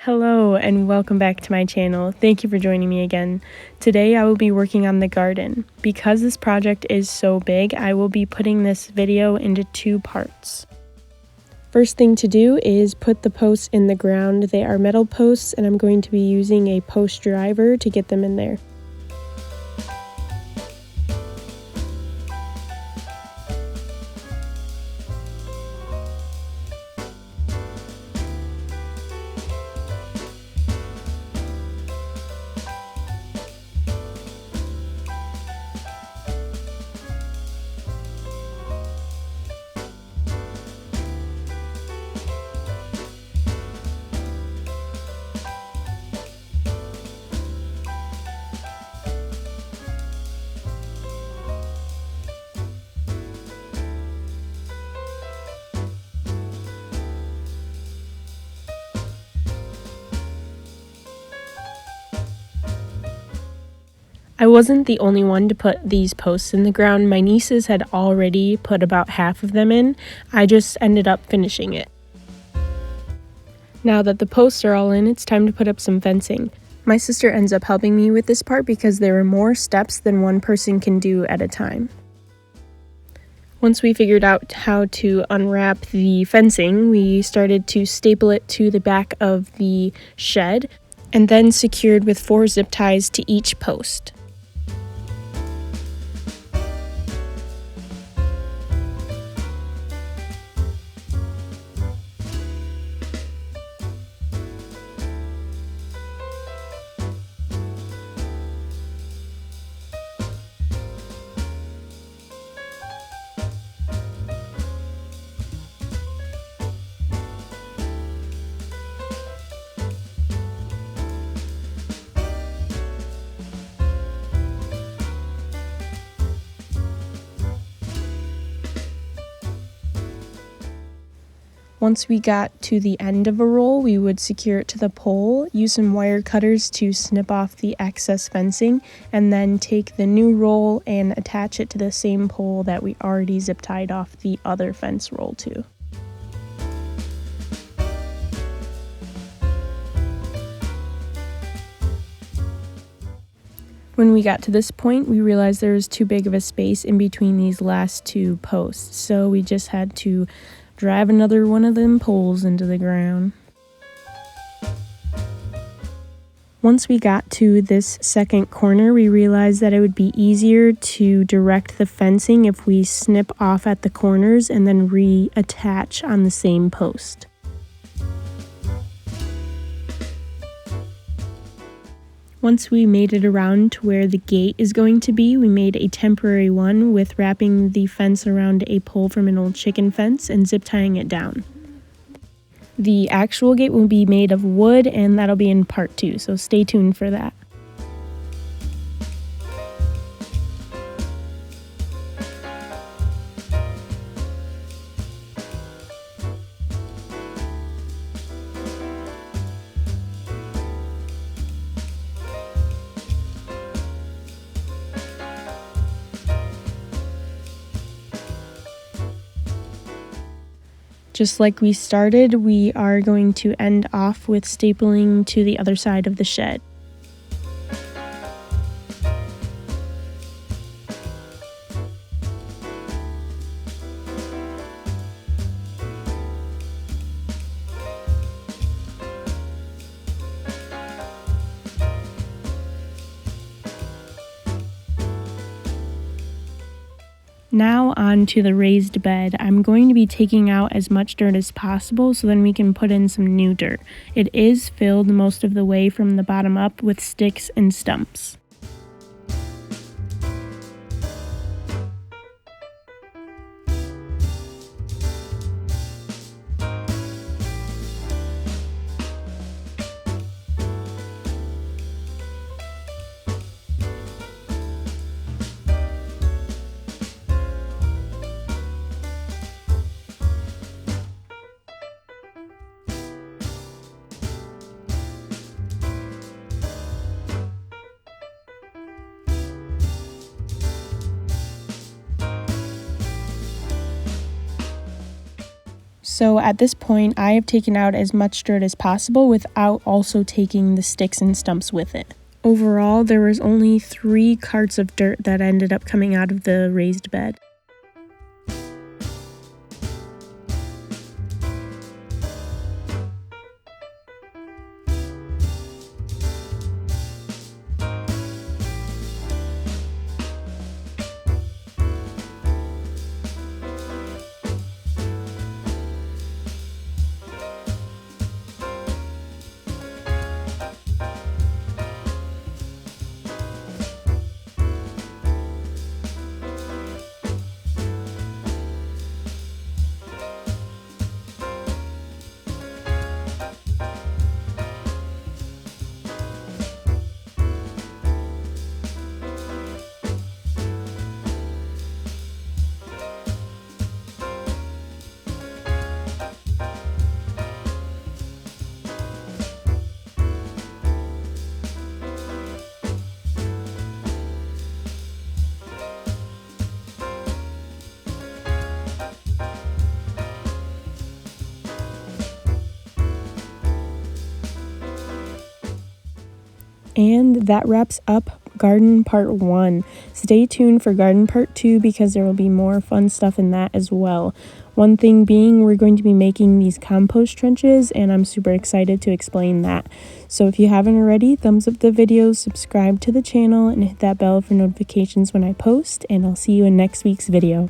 Hello and welcome back to my channel. Thank you for joining me again. Today I will be working on the garden. Because this project is so big, I will be putting this video into two parts. First thing to do is put the posts in the ground. They are metal posts and I'm going to be using a post driver to get them in there. I wasn't the only one to put these posts in the ground. My nieces had already put about half of them in. I just ended up finishing it. Now that the posts are all in, it's time to put up some fencing. My sister ends up helping me with this part because there are more steps than one person can do at a time. Once we figured out how to unwrap the fencing, we started to staple it to the back of the shed and then secured with 4 zip ties to each post. Once we got to the end of a roll, we would secure it to the pole, use some wire cutters to snip off the excess fencing, and then take the new roll and attach it to the same pole that we already zip tied off the other fence roll to. When we got to this point, we realized there was too big of a space in between these last 2 posts, so we just had to drive another one of them poles into the ground. Once we got to this second corner, we realized that it would be easier to direct the fencing if we snip off at the corners and then reattach on the same post. Once we made it around to where the gate is going to be, we made a temporary one with wrapping the fence around a pole from an old chicken fence and zip tying it down. The actual gate will be made of wood and that'll be in part 2, so stay tuned for that. Just like we started, we are going to end off with stapling to the other side of the shed. Now on to the raised bed. I'm going to be taking out as much dirt as possible so then we can put in some new dirt. It is filled most of the way from the bottom up with sticks and stumps. So at this point, I have taken out as much dirt as possible without also taking the sticks and stumps with it. Overall, there was only 3 carts of dirt that ended up coming out of the raised bed. And that wraps up garden part 1. Stay tuned for garden part 2 because there will be more fun stuff in that as well. One thing being, we're going to be making these compost trenches, and I'm super excited to explain that. So if you haven't already, thumbs up the video, subscribe to the channel, and hit that bell for notifications when I post, and I'll see you in next week's video.